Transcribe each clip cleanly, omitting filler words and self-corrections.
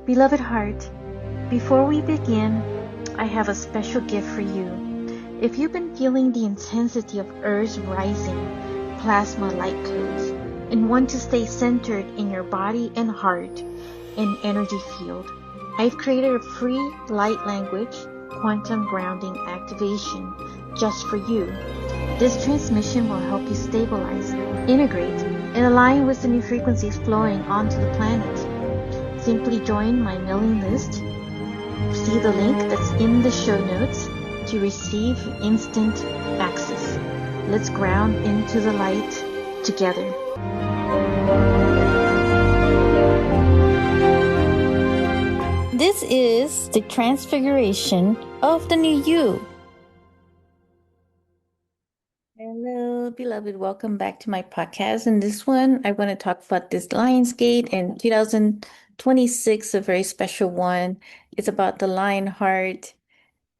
Beloved heart, before we begin, I have a special gift for you. If you've been feeling the intensity of Earth's rising plasma light codes and want to stay centered in your body and heart and energy field, I've created a free light language quantum grounding activation just for you. This transmission will help you stabilize, integrate, and align with the new frequencies flowing onto the planet. Simply join my mailing list. See the link that's in the show notes to receive instant access. Let's ground into the light together. This is the transfiguration of the new you. Hello, beloved. Welcome back to my podcast. In this one, I want to talk about this Lionsgate in 2026, a very special one. It's about the lion heart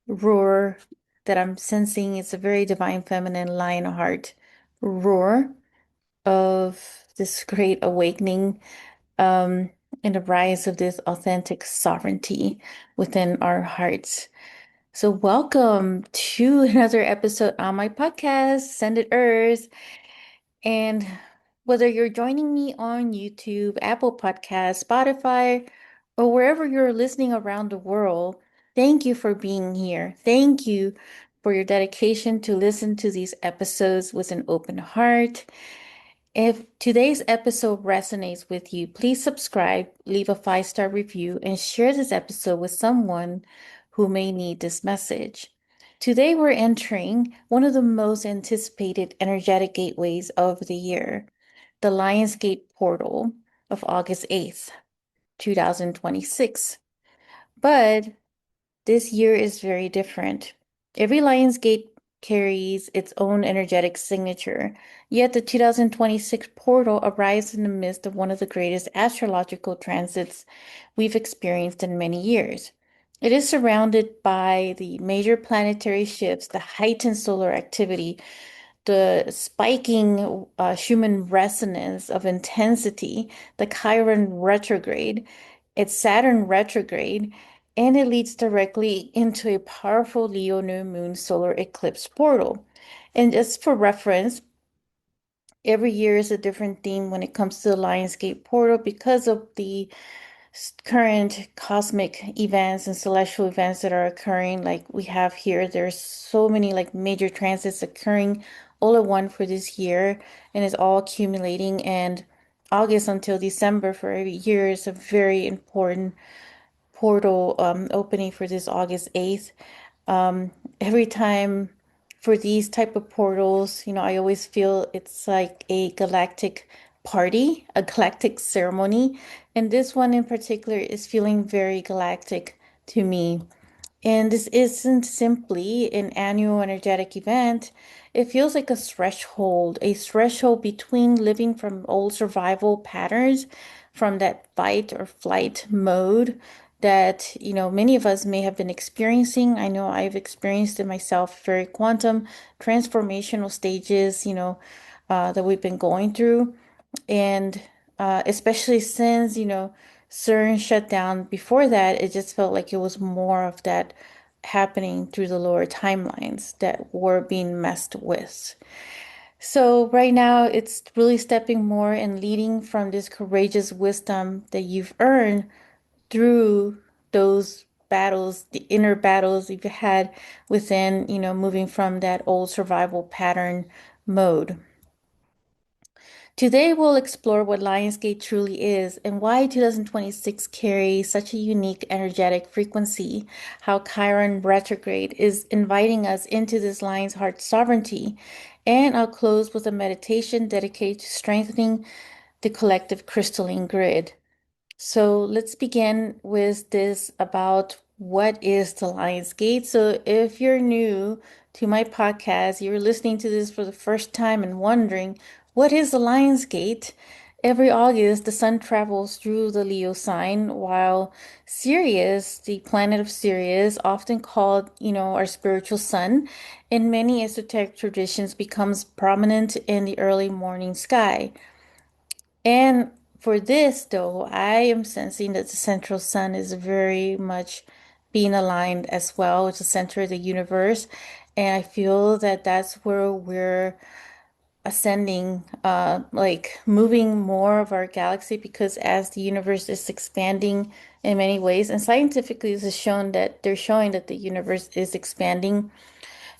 roar that I'm sensing. It's a very divine feminine lion heart roar of this great awakening, um, and the rise of this authentic sovereignty within our hearts. So, welcome to another episode on my podcast, Send It Earth. And whether you're joining me on YouTube, Apple Podcasts, Spotify, or wherever you're listening around the world, thank you for being here. Thank you for your dedication to listen to these episodes with an open heart. If today's episode resonates with you, please subscribe, leave a 5-star review, and share this episode with someone who may need this message. Today, we're entering one of the most anticipated energetic gateways of the year, the Lionsgate portal of August 8th, 2026. But this year is very different. Every Lionsgate carries its own energetic signature, yet the 2026 portal arrives in the midst of one of the greatest astrological transits we've experienced in many years. It is surrounded by the major planetary shifts, the heightened solar activity, the spiking human resonance of intensity, the Chiron retrograde, it's Saturn retrograde, and it leads directly into a powerful Leo new moon solar eclipse portal. And just for reference, every year is a different theme when it comes to the Lionsgate portal because of the current cosmic events and celestial events that are occurring. Like we have here, there's so many like major transits occurring all at once for this year, and it's all accumulating. And August until December for every year is a very important portal opening for this August 8th. Every time for these type of portals, I always feel it's like a galactic party, a galactic ceremony. And this one in particular is feeling very galactic to me. And this isn't simply an annual energetic event. It feels like a threshold between living from old survival patterns, from that fight or flight mode that, many of us may have been experiencing. I know I've experienced it myself, very quantum transformational stages, that we've been going through. And especially since, CERN shut down before that, it just felt like it was more of that happening through the lower timelines that were being messed with. So right now, it's really stepping more and leading from this courageous wisdom that you've earned through those battles, the inner battles you've had within, moving from that old survival pattern mode. Today, we'll explore what Lionsgate truly is and why 2026 carries such a unique energetic frequency, how Chiron retrograde is inviting us into this lion's heart sovereignty, and I'll close with a meditation dedicated to strengthening the collective crystalline grid. So let's begin with this about what is the Lion's Gate. So if you're new to my podcast, you're listening to this for the first time and wondering, what is the Lion's Gate? Every August, the sun travels through the Leo sign, while Sirius, the planet of Sirius, often called, our spiritual sun, in many esoteric traditions becomes prominent in the early morning sky. And For this, though, I am sensing that the central sun is very much being aligned as well. It's the center of the universe. And I feel that that's where we're ascending, like moving more of our galaxy because as the universe is expanding in many ways, and scientifically this is shown that they're showing that the universe is expanding,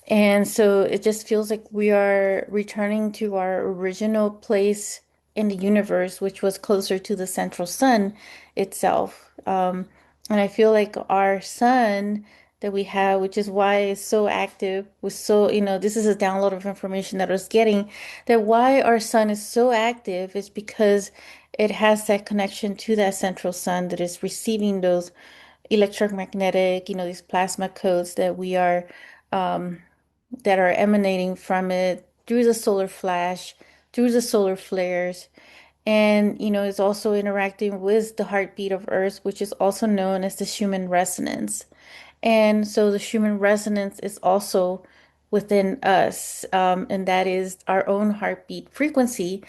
and so it just feels like we are returning to our original place in the universe, which was closer to the central sun itself. And I feel like our sun that we have, which is why it's so active, was so, this is a download of information that I was getting, that why our sun is so active is because it has that connection to that central sun that is receiving those electromagnetic, these plasma codes that we are that are emanating from it through the solar flash, through the solar flares. And, it's also interacting with the heartbeat of Earth, which is also known as the Schumann resonance. And so the Schumann resonance is also within us, and that is our own heartbeat frequency.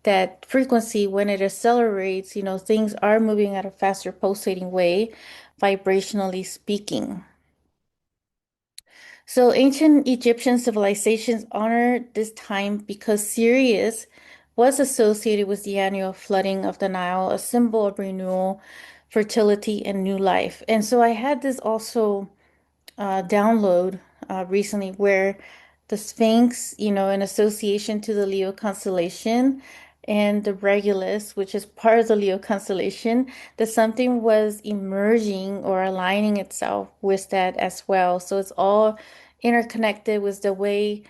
That frequency, when it accelerates, things are moving at a faster pulsating way, vibrationally speaking. So ancient Egyptian civilizations honored this time because Sirius was associated with the annual flooding of the Nile, a symbol of renewal, fertility, and new life. And so I had this also download recently where the Sphinx, in association to the Leo constellation and the Regulus, which is part of the Leo constellation, that something was emerging or aligning itself with that as well. So it's all interconnected with the way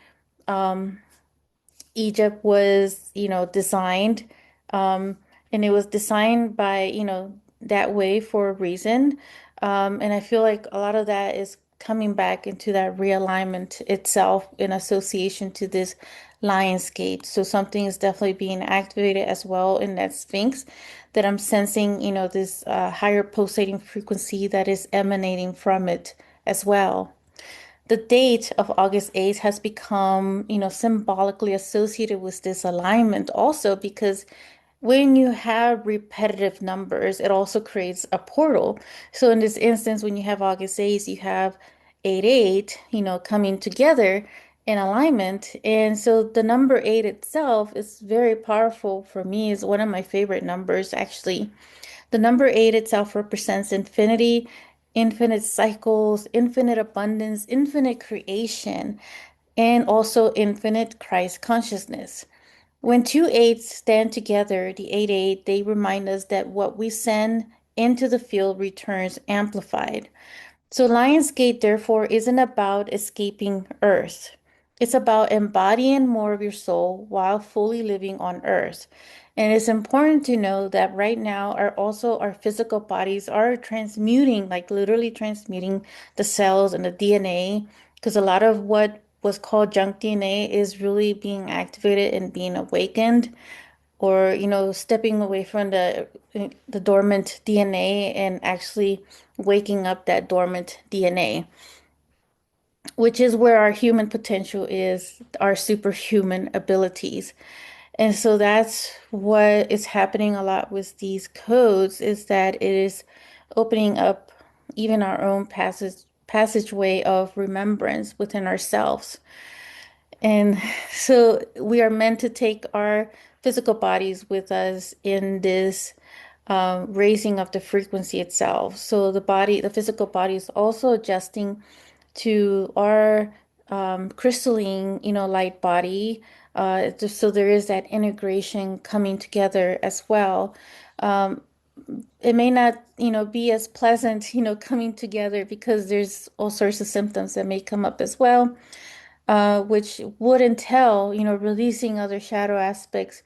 Egypt was, designed. Um, and it was designed by, that way for a reason. And I feel like a lot of that is coming back into that realignment itself in association to this Lionsgate. So something is definitely being activated as well in that Sphinx that I'm sensing, this higher pulsating frequency that is emanating from it as well. The date of August 8th has become, symbolically associated with this alignment also because when you have repetitive numbers, it also creates a portal. So in this instance, when you have August 8th, you have 8, coming together in alignment. And so the number 8 itself is very powerful for me, is one of my favorite numbers actually. The number 8 itself represents infinity, infinite cycles, infinite abundance, infinite creation, and also infinite Christ consciousness. When two eights stand together, the 8 they remind us that what we send into the field returns amplified. So Lionsgate, therefore, isn't about escaping Earth. It's about embodying more of your soul while fully living on Earth. And it's important to know that right now our physical bodies are transmuting, like literally transmuting the cells and the DNA, because a lot of what was called junk DNA is really being activated and being awakened, or stepping away from the dormant DNA and actually waking up that dormant DNA, which is where our human potential is, our superhuman abilities. And so that's what is happening a lot with these codes, is that it is opening up even our own passageway of remembrance within ourselves. And so we are meant to take our physical bodies with us in this raising of the frequency itself. So the physical body is also adjusting to our crystalline, light body. So there is that integration coming together as well. Um, it may not, be as pleasant, coming together because there's all sorts of symptoms that may come up as well, which would entail, releasing other shadow aspects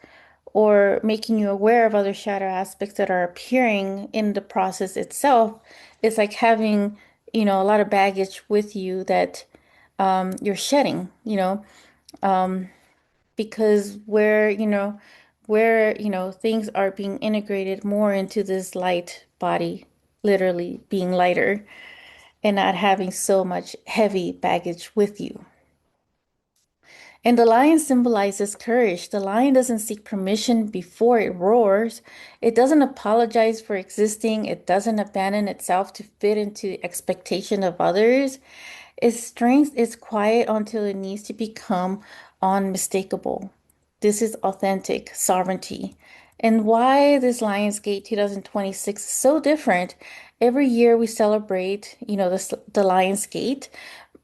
or making you aware of other shadow aspects that are appearing in the process itself. It's like having, a lot of baggage with you that you're shedding, because where, things are being integrated more into this light body, literally being lighter and not having so much heavy baggage with you. And the lion symbolizes courage. The lion doesn't seek permission before it roars. It doesn't apologize for existing. It doesn't abandon itself to fit into expectation of others. Its strength is quiet until it needs to become unmistakable. This is authentic sovereignty. And why this Lionsgate 2026 is so different. Every year we celebrate, the Lionsgate,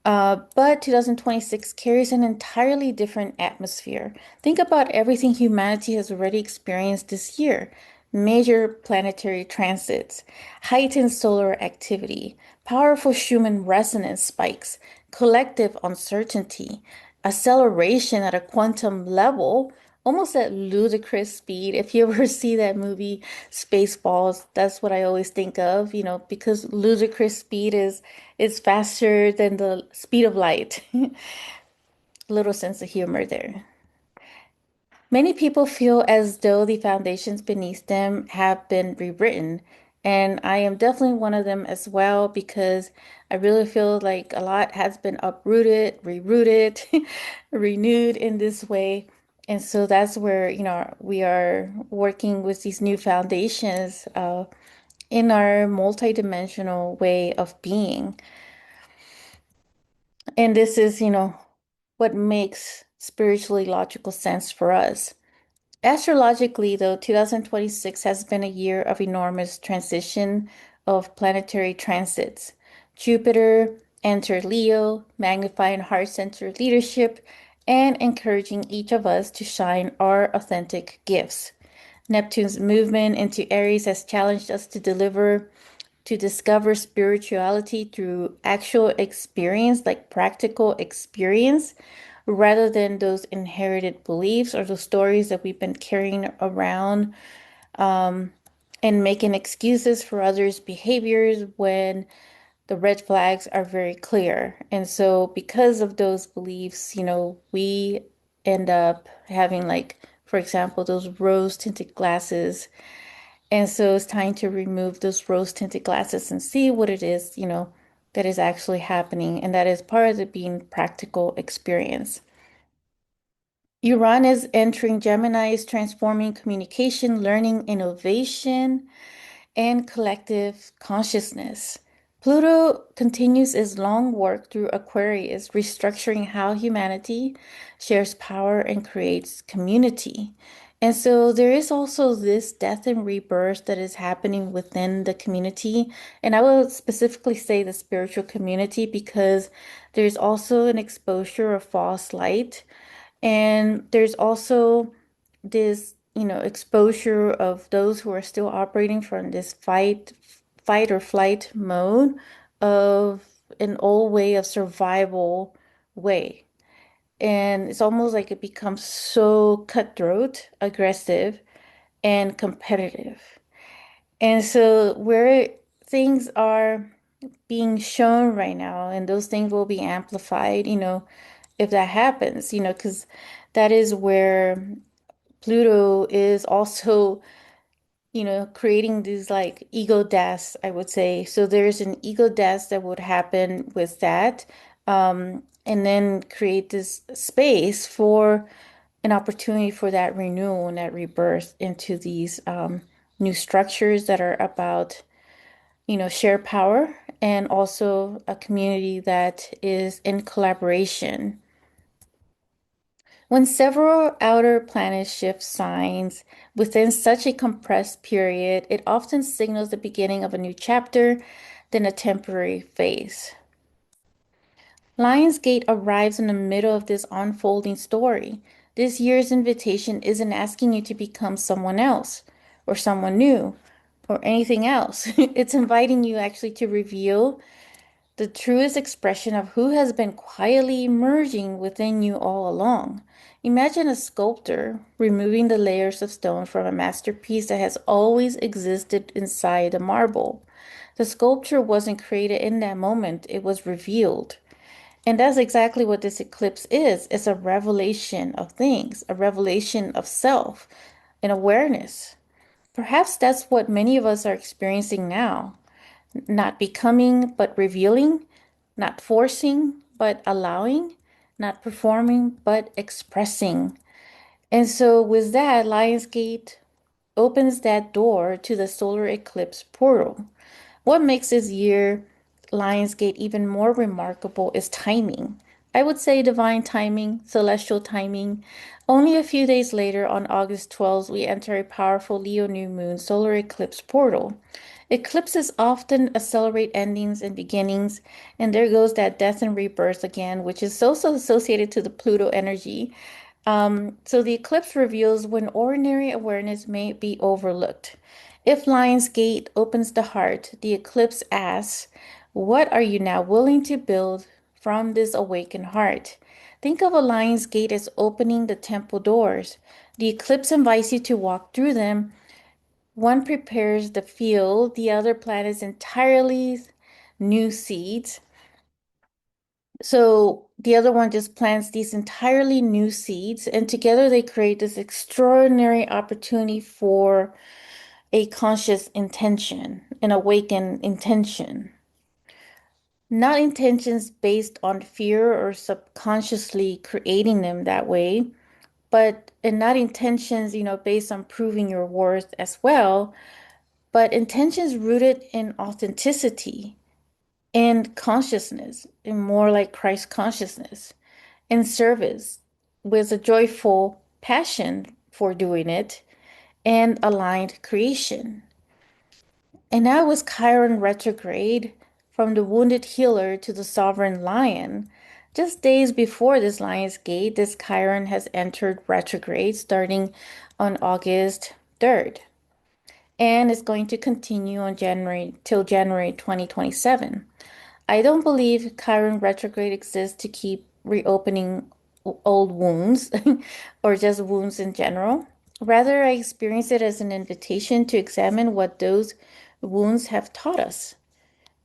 but 2026 carries an entirely different atmosphere. Think about everything humanity has already experienced this year: major planetary transits, heightened solar activity, powerful Schumann resonance spikes, collective uncertainty, acceleration at a quantum level, almost at ludicrous speed. If you ever see that movie Spaceballs, that's what I always think of, because ludicrous speed is faster than the speed of light. Little sense of humor there. Many people feel as though the foundations beneath them have been rewritten. And I am definitely one of them as well because I really feel like a lot has been uprooted, rerouted, renewed in this way. And so that's where, we are working with these new foundations in our multidimensional way of being. And this is, what makes spiritually logical sense for us. Astrologically, though, 2026 has been a year of enormous transition of planetary transits. Jupiter entered Leo, magnifying heart-centered leadership and encouraging each of us to shine our authentic gifts. Neptune's movement into Aries has challenged us to discover spirituality through actual experience, like practical experience, rather than those inherited beliefs or the stories that we've been carrying around, and making excuses for others' behaviors when the red flags are very clear. And so, because of those beliefs, we end up having, like, for example, those rose tinted glasses. And so it's time to remove those rose tinted glasses and see what it is, that is actually happening. And that is part of the being practical experience. Uranus entering Gemini is transforming communication, learning, innovation, and collective consciousness. Pluto continues its long work through Aquarius, restructuring how humanity shares power and creates community. And so there is also this death and rebirth that is happening within the community. And I will specifically say the spiritual community because there's also an exposure of false light. And there's also this, exposure of those who are still operating from this fight or flight mode of an old way of survival way. And it's almost like it becomes so cutthroat, aggressive, and competitive. And so where things are being shown right now, and those things will be amplified, if that happens, because that is where Pluto is also, creating these like ego deaths, I would say. So there's an ego death that would happen with that, and then create this space for an opportunity for that renewal and that rebirth into these new structures that are about, share power and also a community that is in collaboration. When several outer planets shift signs within such a compressed period, it often signals the beginning of a new chapter, then a temporary phase. Lionsgate arrives in the middle of this unfolding story. This year's invitation isn't asking you to become someone else or someone new or anything else. It's inviting you actually to reveal the truest expression of who has been quietly emerging within you all along. Imagine a sculptor removing the layers of stone from a masterpiece that has always existed inside the marble. The sculpture wasn't created in that moment, it was revealed. And that's exactly what this eclipse is. It's a revelation of things, a revelation of self and awareness. Perhaps that's what many of us are experiencing now. Not becoming, but revealing, not forcing, but allowing. not performing, but expressing. And so, with that, Lionsgate opens that door to the solar eclipse portal. What makes this year Lionsgate even more remarkable is timing. I would say divine timing, celestial timing. Only a few days later, on August 12th, we enter a powerful Leo new moon solar eclipse portal. Eclipses often accelerate endings and beginnings, and there goes that death and rebirth again, which is also associated to the Pluto energy. So the eclipse reveals when ordinary awareness may be overlooked. If Lionsgate opens the heart, the eclipse asks, what are you now willing to build from this awakened heart? Think of a lion's gate as opening the temple doors. The eclipse invites you to walk through them. One prepares the field, the other plants entirely new seeds. So the other one just plants these entirely new seeds, and together they create this extraordinary opportunity for a conscious intention, an awakened intention. Not intentions based on fear or subconsciously creating them that way, but and not intentions, based on proving your worth as well, but intentions rooted in authenticity and consciousness, and more like Christ consciousness, in service with a joyful passion for doing it and aligned creation. And now with Chiron retrograde, from the wounded healer to the sovereign lion, just days before this lion's gate, this Chiron has entered retrograde starting on August 3rd. And it's going to continue on January till January 2027. I don't believe Chiron retrograde exists to keep reopening old wounds or just wounds in general. Rather, I experience it as an invitation to examine what those wounds have taught us.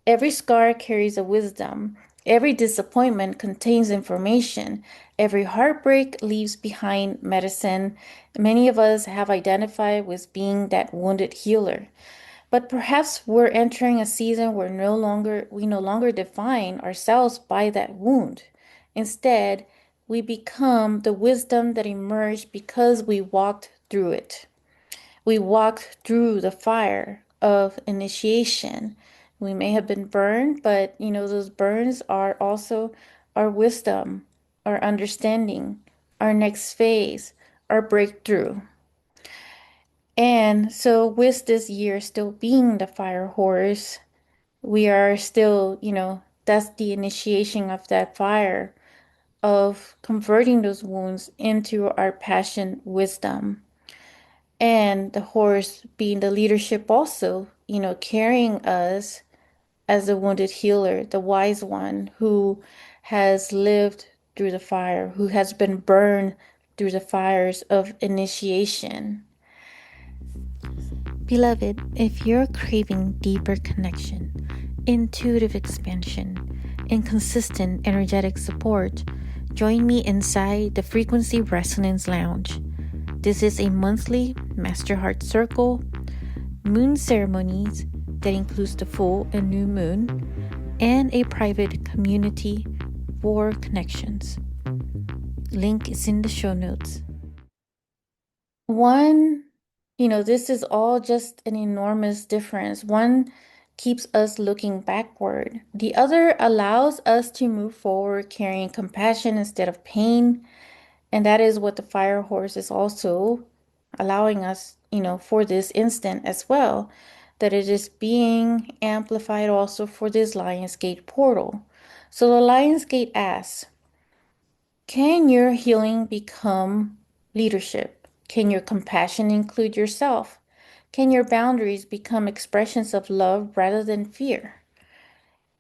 Every scar carries a wisdom. Every disappointment contains information. Every heartbreak leaves behind medicine. Many of us have identified with being that wounded healer. But perhaps we're entering a season where we no longer define ourselves by that wound. Instead, we become the wisdom that emerged because we walked through it. We walked through the fire of initiation. We may have been burned, but those burns are also our wisdom, our understanding, our next phase, our breakthrough. And so, with this year still being the fire horse, we are still, that's the initiation of that fire, of converting those wounds into our passion, wisdom. And the horse being the leadership also, carrying us as the wounded healer, the wise one who has lived through the fire, who has been burned through the fires of initiation. Beloved, if you're craving deeper connection, intuitive expansion, and consistent energetic support, join me inside the Frequency Resonance Lounge. This is a monthly Master Heart Circle, moon ceremonies that includes the full and new moon, and a private community for connections. Link is in the show notes. One, this is all just an enormous difference. One keeps us looking backward. The other allows us to move forward carrying compassion instead of pain. And that is what the fire horse is also allowing us, for this instant as well, that it is being amplified also for this Lionsgate portal. So the Lionsgate asks, can your healing become leadership? Can your compassion include yourself? Can your boundaries become expressions of love rather than fear?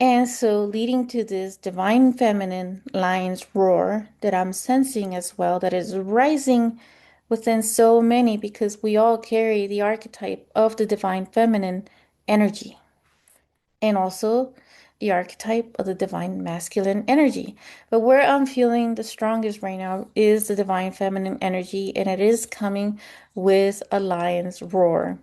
And so, leading to this divine feminine lion's roar that I'm sensing as well, that is rising within so many because we all carry the archetype of the divine feminine energy, and also the archetype of the divine masculine energy. But where I'm feeling the strongest right now is the divine feminine energy, and it is coming with a lion's roar.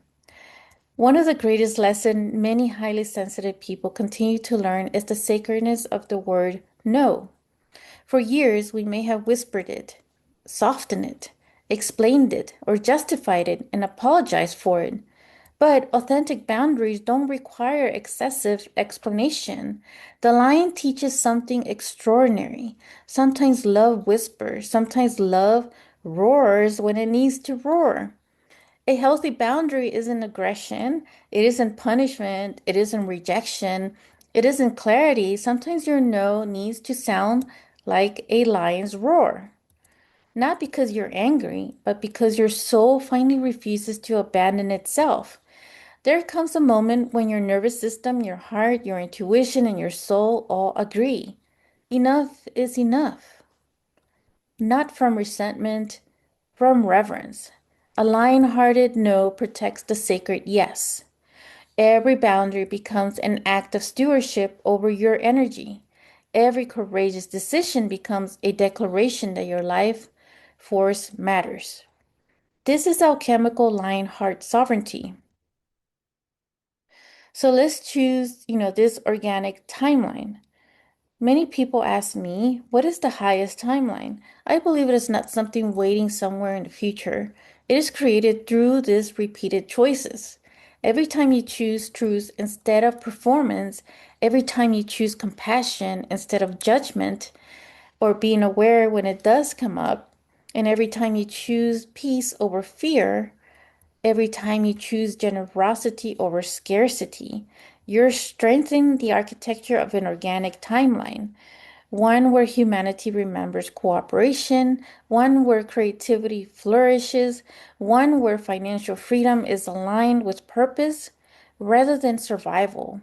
One of the greatest lessons many highly sensitive people continue to learn is the sacredness of the word no. For years, we may have whispered it, softened it, explained it, or justified it and apologized for it. But authentic boundaries don't require excessive explanation. The lion teaches something extraordinary. Sometimes love whispers, sometimes love roars when it needs to roar. A healthy boundary isn't aggression, it isn't punishment, it isn't rejection, it isn't clarity. Sometimes your no needs to sound like a lion's roar. Not because you're angry, but because your soul finally refuses to abandon itself. There comes a moment when your nervous system, your heart, your intuition, and your soul all agree. Enough is enough. Not from resentment, from reverence. A lion hearted no protects the sacred yes. Every boundary becomes an act of stewardship over your energy. Every courageous decision becomes a declaration that your life force matters. This is alchemical lion heart sovereignty. So let's choose, this organic timeline. Many people ask me, what is the highest timeline? I believe it is not something waiting somewhere in the future. It is created through these repeated choices. Every time you choose truth instead of performance, every time you choose compassion instead of judgment, or being aware when it does come up, and every time you choose peace over fear, every time you choose generosity over scarcity, you're strengthening the architecture of an organic timeline, one where humanity remembers cooperation, one where creativity flourishes, one where financial freedom is aligned with purpose rather than survival,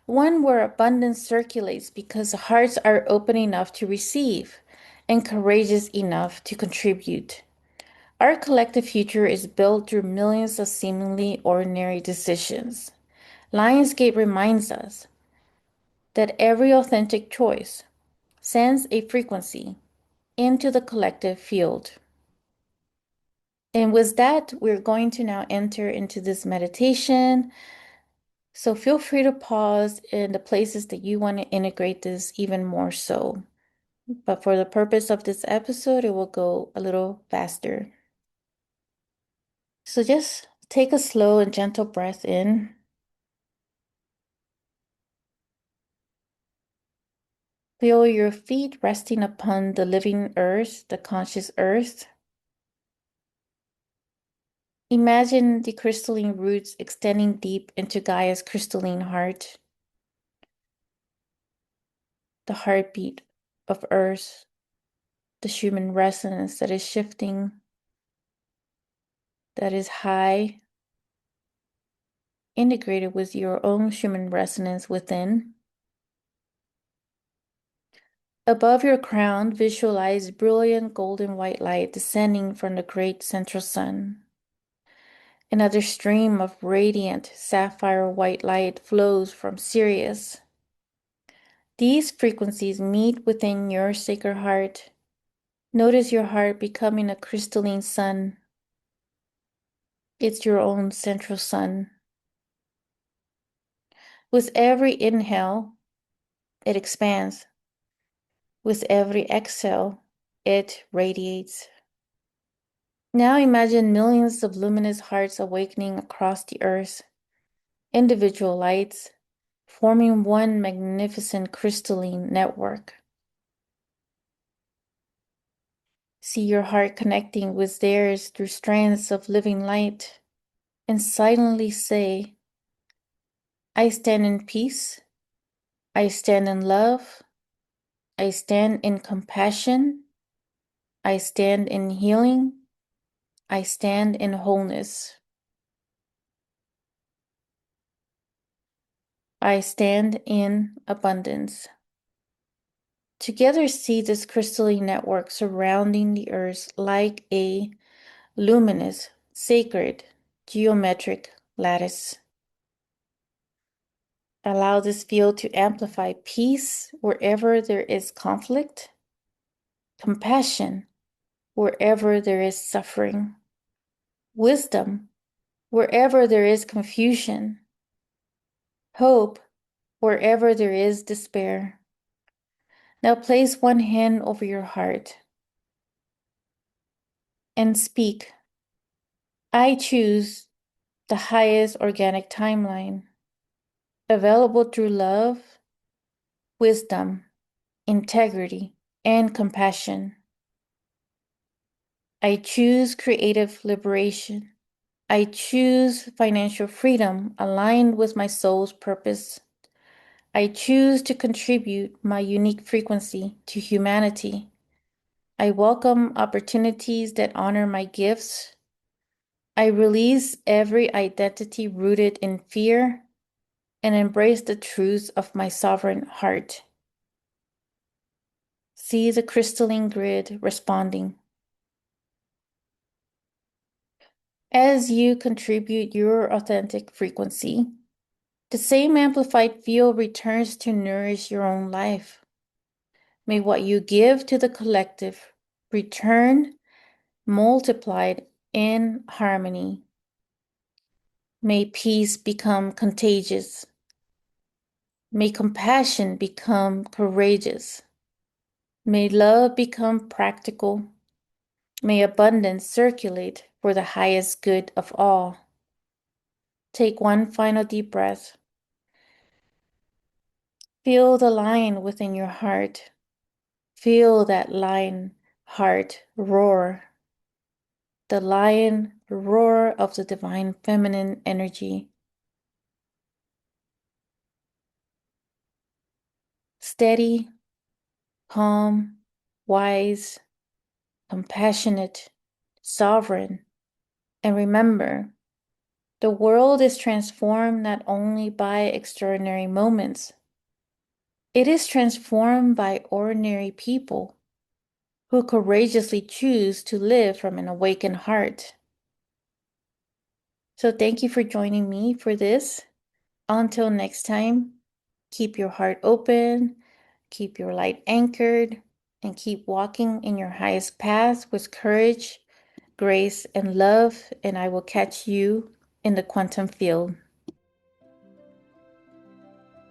one where abundance circulates because hearts are open enough to receive and courageous enough to contribute. Our collective future is built through millions of seemingly ordinary decisions. Lionsgate reminds us that every authentic choice sends a frequency into the collective field. And with that, we're going to now enter into this meditation. So feel free to pause in the places that you want to integrate this even more so. But for the purpose of this episode, it will go a little faster. So just take a slow and gentle breath in. Feel your feet resting upon the living earth, the conscious earth. Imagine the crystalline roots extending deep into Gaia's crystalline heart, the heartbeat of earth, the human resonance that is shifting, that is high, integrated with your own human resonance within. Above your crown, visualize brilliant golden white light descending from the great central sun. Another stream of radiant sapphire white light flows from Sirius. These frequencies meet within your sacred heart. Notice your heart becoming a crystalline sun. It's your own central sun. With every inhale, it expands. With every exhale, it radiates. Now imagine millions of luminous hearts awakening across the earth, individual lights, forming one magnificent crystalline network. See your heart connecting with theirs through strands of living light, and silently say, I stand in peace, I stand in love, I stand in compassion, I stand in healing, I stand in wholeness. I stand in abundance. Together, see this crystalline network surrounding the earth like a luminous, sacred, geometric lattice. Allow this field to amplify peace wherever there is conflict, compassion wherever there is suffering, wisdom wherever there is confusion, hope wherever there is despair. Now place one hand over your heart and speak. I choose the highest organic timeline, available through love, wisdom, integrity, and compassion. I choose creative liberation. I choose financial freedom aligned with my soul's purpose. I choose to contribute my unique frequency to humanity. I welcome opportunities that honor my gifts. I release every identity rooted in fear and embrace the truths of my sovereign heart. See the crystalline grid responding. As you contribute your authentic frequency, the same amplified field returns to nourish your own life. May what you give to the collective return multiplied in harmony. May peace become contagious. May compassion become courageous. May love become practical. May abundance circulate for the highest good of all. Take one final deep breath. Feel the lion within your heart. Feel that lion heart roar. The lion roar of the divine feminine energy. Steady, calm, wise, compassionate, sovereign. And remember, the world is transformed not only by extraordinary moments, it is transformed by ordinary people who courageously choose to live from an awakened heart. So thank you for joining me for this. Until next time, keep your heart open, keep your light anchored, and keep walking in your highest path with courage, grace, and love, and I will catch you in the quantum field.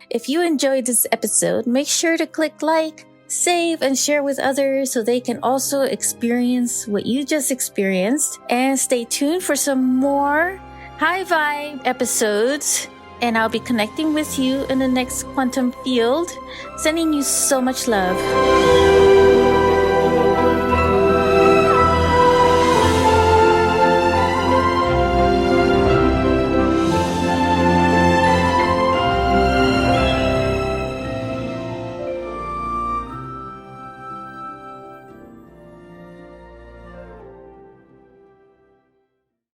If you enjoyed this episode, make sure to click like, save, and share with others so they can also experience what you just experienced. And stay tuned for some more high vibe episodes. And I'll be connecting with you in the next quantum field. Sending you so much love.